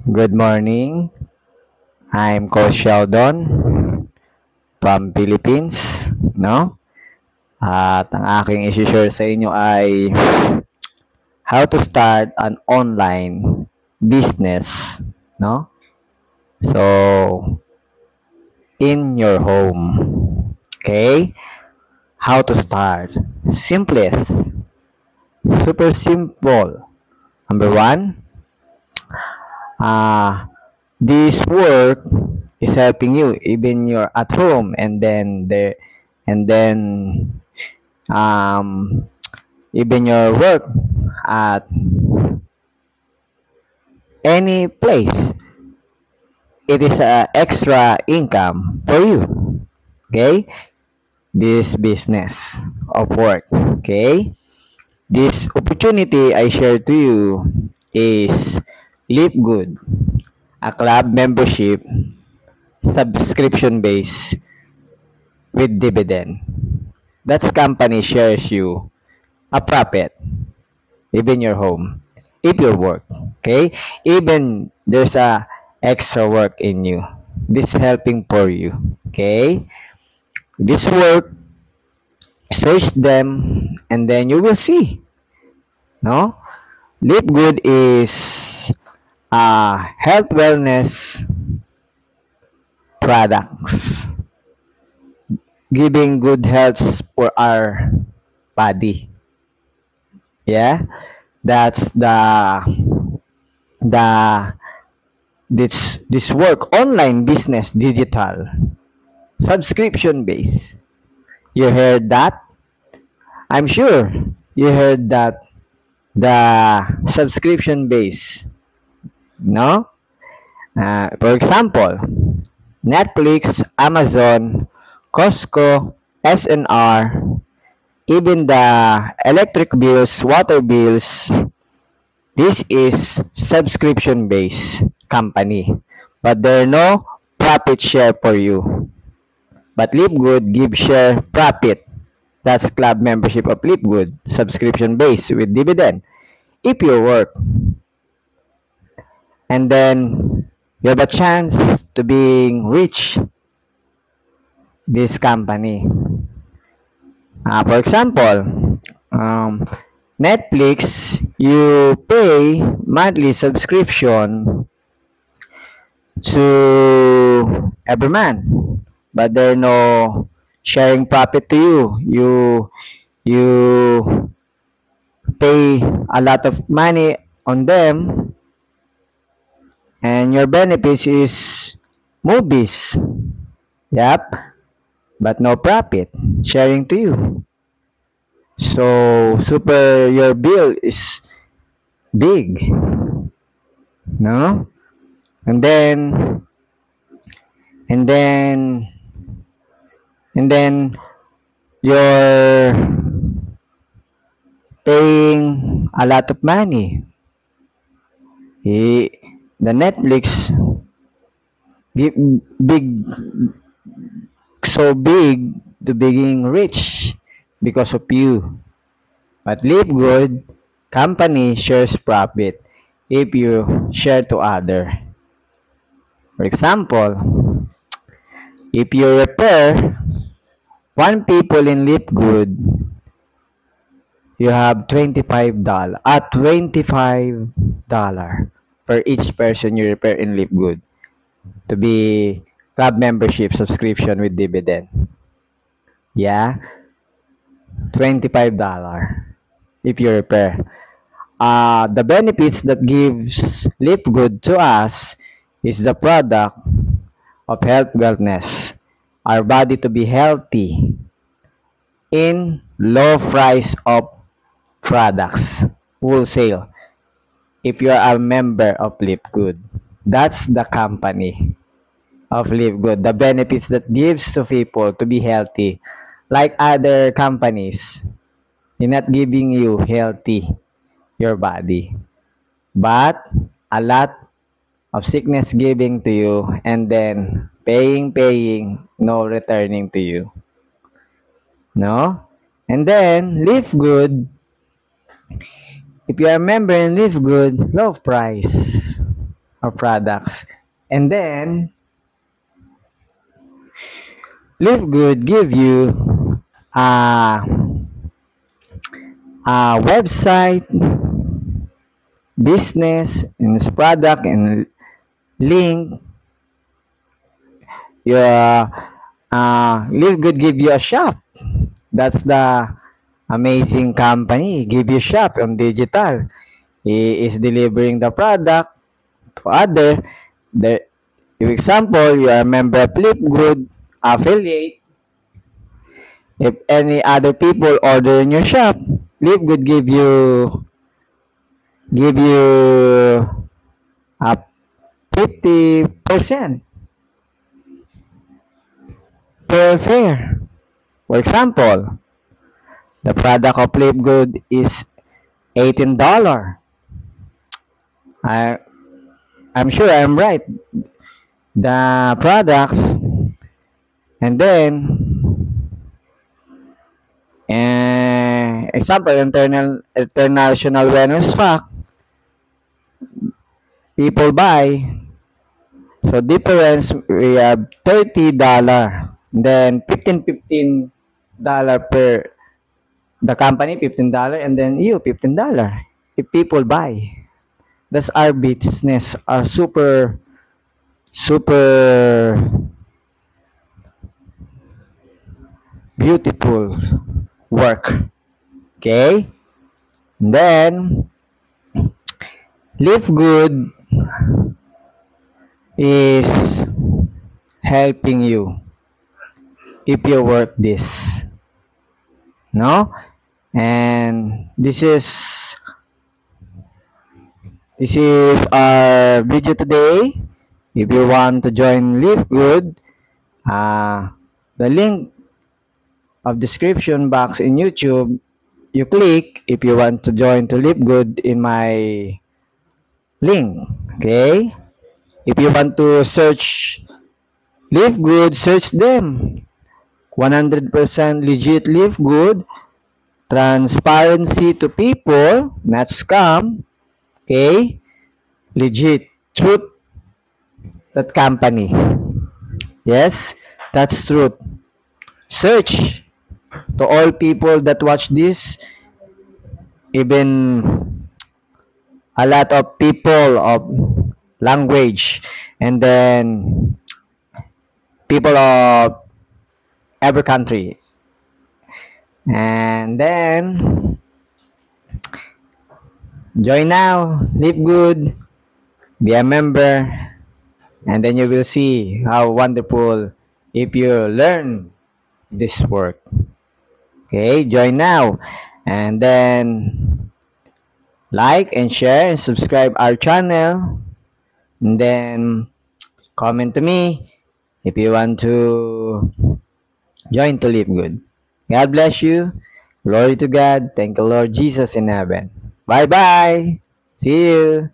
Good morning. I'm Coach Sheldon from Philippines, no? At ang aking i-share sa inyo ay how to start an online business, no? So, in your home. Okay? How to start? Simplest. Super simple. Number one, uh, this work is helping you even you're at home and then um even your work at any place, it is a extra income for you. Okay, this business of work. Okay, this opportunity I share to you is Live Good, a club membership subscription base with dividend. That company shares you a profit, even your home, if you work. Okay, even there's a extra work in you. This helping for you. Okay, this work, search them, and then you will see. No, Live Good is health wellness products, giving good health for our body. Yeah, that's the this work online business digital subscription base. You heard that? I'm sure you heard that the subscription base, no? For example, Netflix, Amazon, Costco, SNR, even the electric bills, water bills. This is subscription-based company, but there are no profit share for you. But Live Good gives share profit. That's club membership of Live Good, subscription-based with dividend. If you work, and then you have a chance to being rich this company. For example, Netflix, you pay monthly subscription to every month, but there no sharing profit to you. You pay a lot of money on them, and your benefits is movies. Yep, but no profit sharing to you. So super your bill is big, no? And then and then and then you're paying a lot of money. The Netflix big so big to being rich because of you. But Live Good company shares profit if you share to other. For example, if you refer one people in Live Good, you have $25 at $25 per each person you refer in Live Good to be club membership subscription with dividend. Yeah, $25 if you repair. The benefits that gives Live Good to us is the product of health wellness, our body to be healthy in low price of products, wholesale. If you are a member of Live Good, that's the company of Live Good. The benefits that gives to people to be healthy, like other companies, they're not giving you healthy your body, but a lot of sickness giving to you, and then paying, no returning to you. No? And then, Live Good, if you are a member in Live Good, low price. of products. And then, Live Good give you a, a website, business, and its product, and link. Your Live Good give you a shop. That's the amazing company. Give you shop on digital. He is delivering the product to other. The For example, you are a member of Live Good affiliate. If any other people order in your shop, Live Good give you a 50% per fare. For example, the product of Live Good is $18. I I'm sure I'm right. The products, and then example, international wellness fact, people buy. So difference, we have $30. Then $15 per the company, $15, and then you $15 if people buy. That's our business, our super beautiful work. Okay? And then Live Good is helping you if you work this. No? And this is our video today. If you want to join Live Good, the link of description box in YouTube, you click if you want to join to Live Good in my link. Okay? If you want to search Live Good, search them. 100% legit Live Good. Transparency to people, not scam. Okay? Legit. Truth. That company. Yes, that's truth. Search to all people that watch this, even a lot of people of language, and then people of every country. And then join now, Live Good, be a member, and then you will see how wonderful if you learn this work. Okay, join now, and then like and share and subscribe our channel, and then comment to me if you want to join to Live Good. God bless you. Glory to God. Thank you, Lord Jesus in heaven. Bye-bye. See you.